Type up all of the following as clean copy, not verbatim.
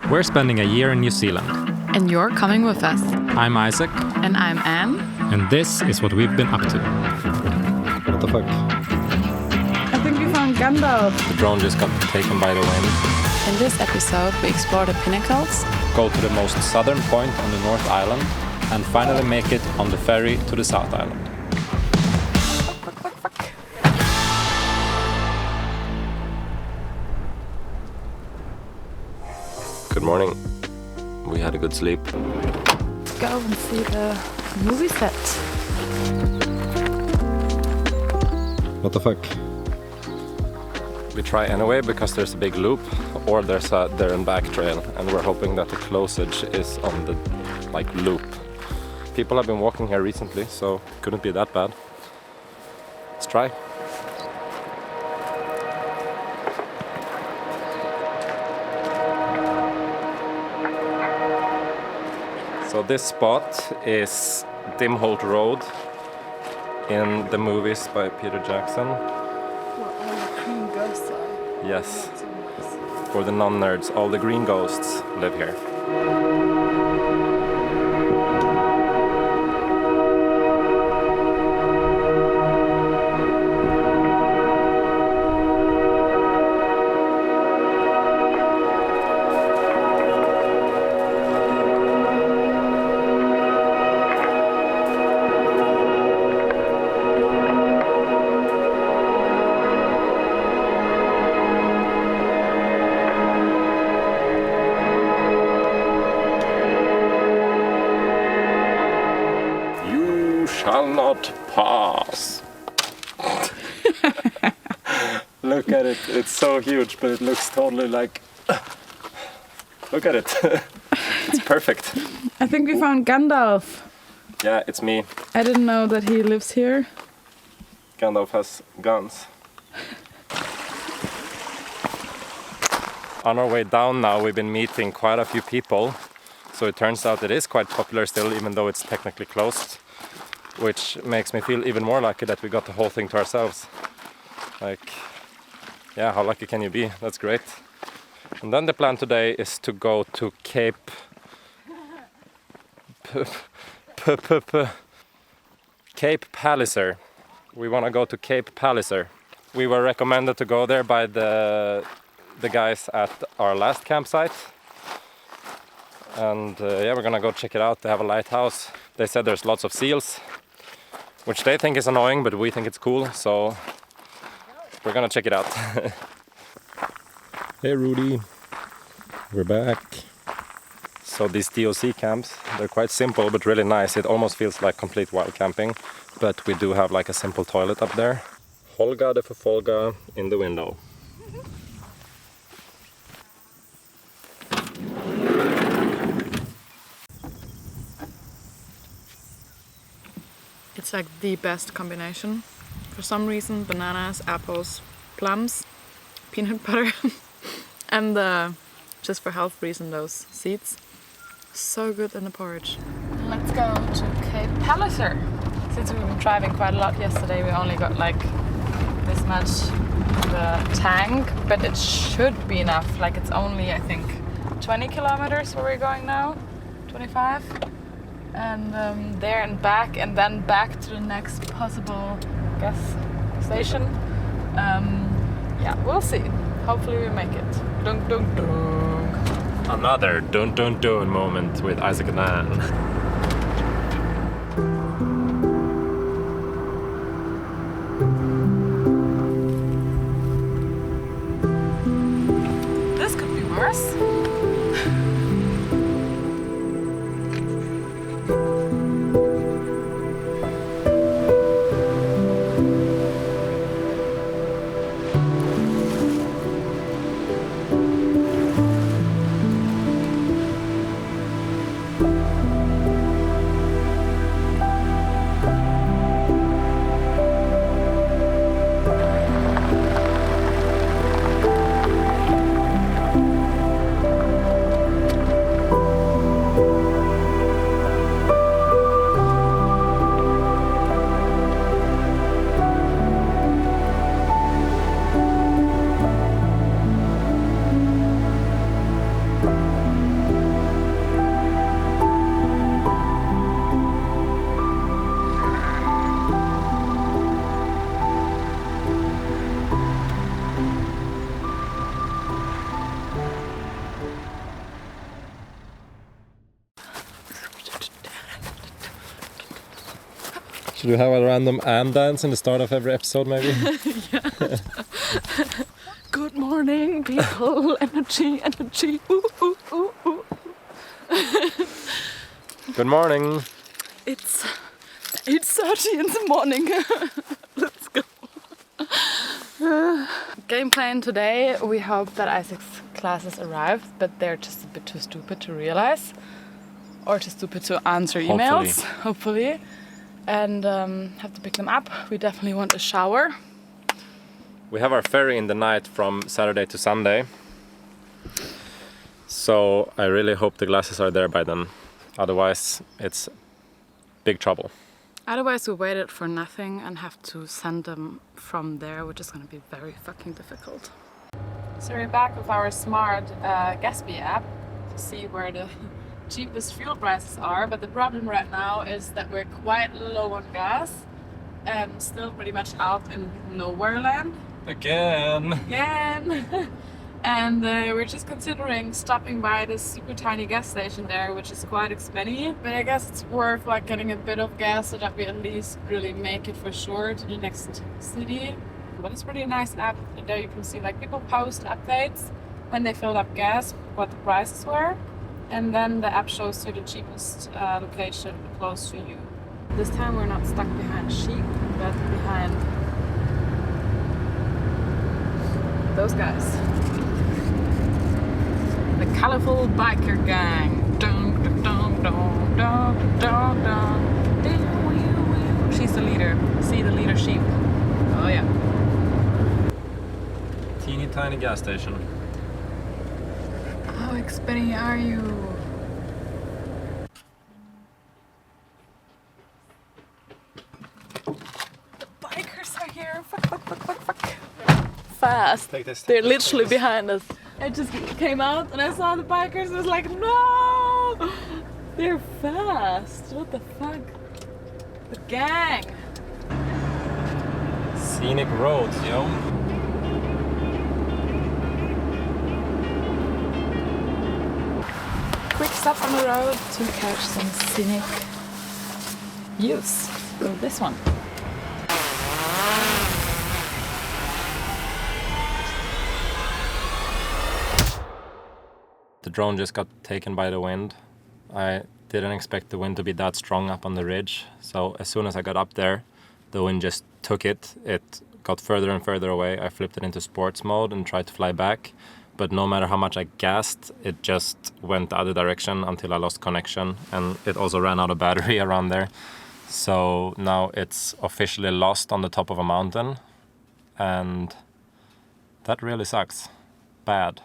We're spending a year in New Zealand. And you're coming with us. I'm Isak. And I'm Anne. And this is what we've been up to. What the fuck? I think we found Gandalf. The drone just got taken by the wind. In this episode, we explore the Pinnacles, Go to the most southern point on the North Island, and finally make it on the ferry to the South Island. Good morning. We had a good sleep. Let's go and see the movie set. What the fuck? We try anyway because there's a big loop or there's a there and back trail, and we're hoping that the closage is on the loop. People have been walking here recently, so couldn't be that bad. Let's try. So this spot is Dimholt Road in the movies by Peter Jackson. Yes. For the non-nerds, all the green ghosts live here. Shall not pass. Look at it, it's so huge, but it looks totally like... Look at it, it's perfect. I think we found Gandalf. Yeah, it's me. I didn't know that he lives here. Gandalf has guns. On our way down now, we've been meeting quite a few people. So it turns out it is quite popular still, even though it's technically closed. Which makes me feel even more lucky that we got the whole thing to ourselves. Yeah, how lucky can you be? That's great. And then the plan today is to go to Cape Palliser. We want to go to Cape Palliser. We were recommended to go there by the guys at our last campsite. And yeah, we're gonna go check it out. They have a lighthouse. They said there's lots of seals, which they think is annoying, but we think it's cool, so we're gonna check it out. Hey Rudy, we're back. So these DOC camps, they're quite simple but really nice. It almost feels like complete wild camping, but we do have a simple toilet up there. Holga de Folga in the window. It's like the best combination. For some reason, bananas, apples, plums, peanut butter, and just for health reason, those seeds. So good in the porridge. Let's go to Cape Palliser. Since we've been driving quite a lot yesterday, we only got this much the tank, but it should be enough. It's only, I think, 20 kilometers where we're going now, 25. And there and back, and then back to the next possible gas station. Yeah, we'll see. Hopefully we make it. Dunk, dunk, dunk. Another dun dun dun moment with Isak and Anne. This could be worse. Should we have a random and dance in the start of every episode, maybe? Good morning, people. Energy, energy. Ooh, ooh, ooh, ooh. Good morning. It's 8:30 in the morning. Let's go. Game plan today. We hope that Isak's classes arrived, but they're just a bit too stupid to realize, or too stupid to answer emails. Hopefully. And have to pick them up. We definitely want a shower. We have our ferry in the night from Saturday to Sunday. So I really hope the glasses are there by then. Otherwise, it's big trouble. Otherwise, we waited for nothing and have to send them from there, which is going to be very fucking difficult. So we're back with our smart Gatsby app to see where the cheapest fuel prices are. But the problem right now is that we're quite low on gas and still pretty much out in nowhere land. Again! And we're just considering stopping by this super tiny gas station there, which is quite expensive. But I guess it's worth like getting a bit of gas so that we at least really make it for sure to the next city. But it's a pretty nice app. And there you can see like people post updates when they filled up gas, what the prices were. And then the app shows you the cheapest location close to you. This time we're not stuck behind sheep, but behind those guys. The colorful biker gang. Dun, dun, dun, dun, dun, dun, dun. She's the leader. See the leader sheep. Oh yeah. Teeny tiny gas station. How expensive are you? The bikers are here. Fuck. Fast. They're literally behind us. I just came out and I saw the bikers and I was like, no! They're fast. What the fuck? The gang. Scenic roads, yo. Quick stop on the road to catch some scenic views. Go this one. The drone just got taken by the wind. I didn't expect the wind to be that strong up on the ridge. So as soon as I got up there, the wind just took it. It got further and further away. I flipped it into sports mode and tried to fly back. But no matter how much I gassed, it just went the other direction until I lost connection. And it also ran out of battery around there. So now it's officially lost on the top of a mountain. And that really sucks. Bad.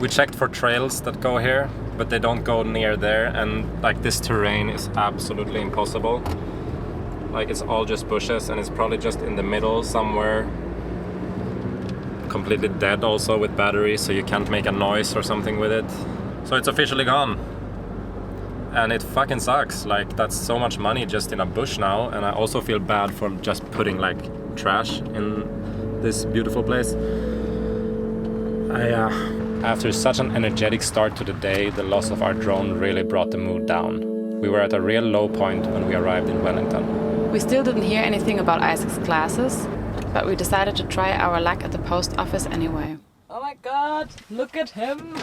We checked for trails that go here, but they don't go near there, and like this terrain is absolutely impossible. Like it's all just bushes and it's probably just in the middle somewhere. Completely dead also with batteries, so you can't make a noise or something with it. So it's officially gone. And it fucking sucks. Like that's so much money just in a bush now, and I also feel bad for just putting like trash in this beautiful place. After such an energetic start to the day, the loss of our drone really brought the mood down. We were at a real low point when we arrived in Wellington. We still didn't hear anything about Isak's classes, but we decided to try our luck at the post office anyway. Oh my god, look at him!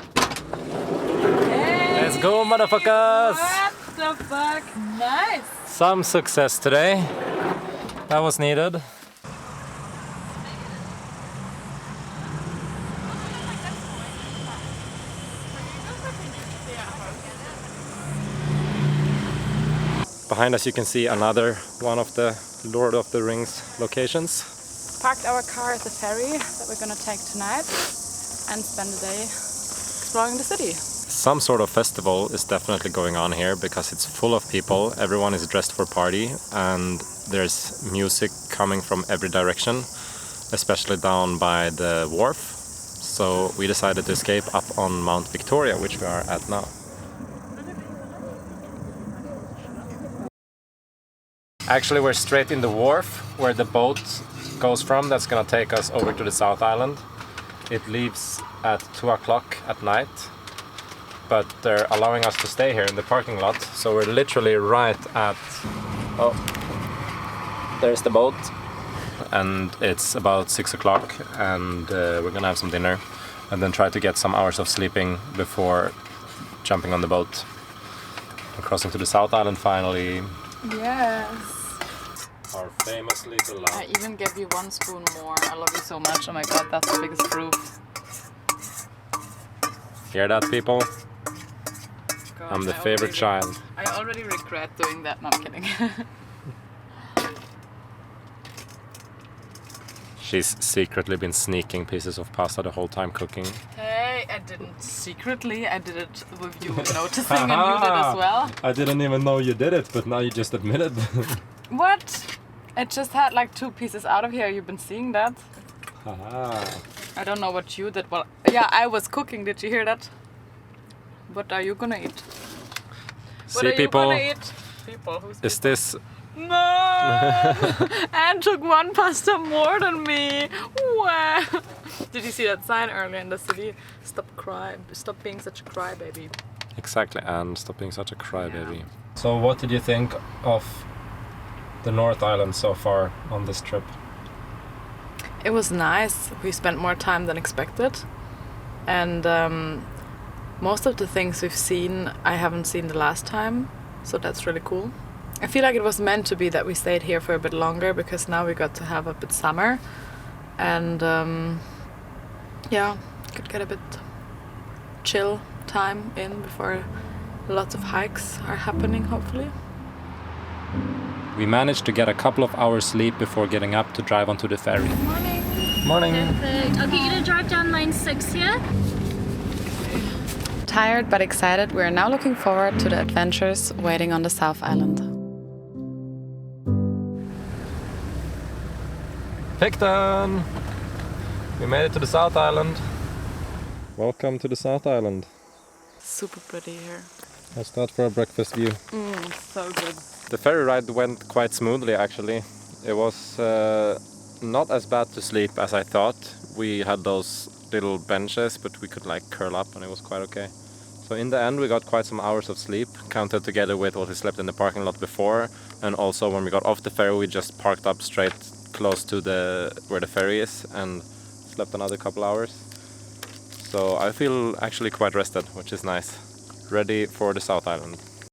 Hey! Let's go, motherfuckers! What the fuck? Nice! Some success today. That was needed. Behind us you can see another one of the Lord of the Rings locations. Parked our car at the ferry that we're gonna take tonight and spend the day exploring the city. Some sort of festival is definitely going on here because it's full of people, everyone is dressed for party, and there's music coming from every direction, especially down by the wharf. So we decided to escape up on Mount Victoria, which we are at now. Actually, we're straight in the wharf where the boat goes from. That's gonna take us over to the South Island. It leaves at 2 o'clock at night, but they're allowing us to stay here in the parking lot. So we're literally right at... Oh. There's the boat, and it's about 6 o'clock, and we're gonna have some dinner and then try to get some hours of sleeping before jumping on the boat and crossing to the South Island finally. Yes. Our famous little love. I even gave you 1 spoon more. I love you so much. Oh my god, that's the biggest proof. Hear that, people? God, I'm the favorite child. I already regret doing that. No, I'm kidding. She's secretly been sneaking pieces of pasta the whole time cooking. Hey, I didn't secretly. I did it with you noticing, and you did as well. I didn't even know you did it, but now you just admitted. What? I just had like 2 pieces out of here. You've been seeing that? I don't know what you did. Well, yeah, I was cooking. Did you hear that? What are you gonna eat? What See, are people, you gonna eat? People, who's is this... No! Anne took 1 pasta more than me. Wow. Did you see that sign earlier in the city? Stop being such a crybaby. Exactly, and stop being such a crybaby. So what did you think of the North Island so far on this trip? It was nice. We spent more time than expected. And most of the things we've seen, I haven't seen the last time. So that's really cool. I feel like it was meant to be that we stayed here for a bit longer because now we got to have a bit summer. And yeah, could get a bit chill time in before lots of hikes are happening, hopefully. We managed to get a couple of hours sleep before getting up to drive onto the ferry. Morning. Morning. Perfect. I'll get you to drive down line 6 here. Tired but excited, we are now looking forward to the adventures waiting on the South Island. Picton! We made it to the South Island. Welcome to the South Island. Super pretty here. How's that for a breakfast view? So good. The ferry ride went quite smoothly actually. It was not as bad to sleep as I thought. We had those little benches, but we could like curl up and it was quite okay. So in the end we got quite some hours of sleep, counted together with what we slept in the parking lot before, and also when we got off the ferry we just parked up straight close to where the ferry is and slept another couple hours. So I feel actually quite rested, which is nice. Ready for the South Island.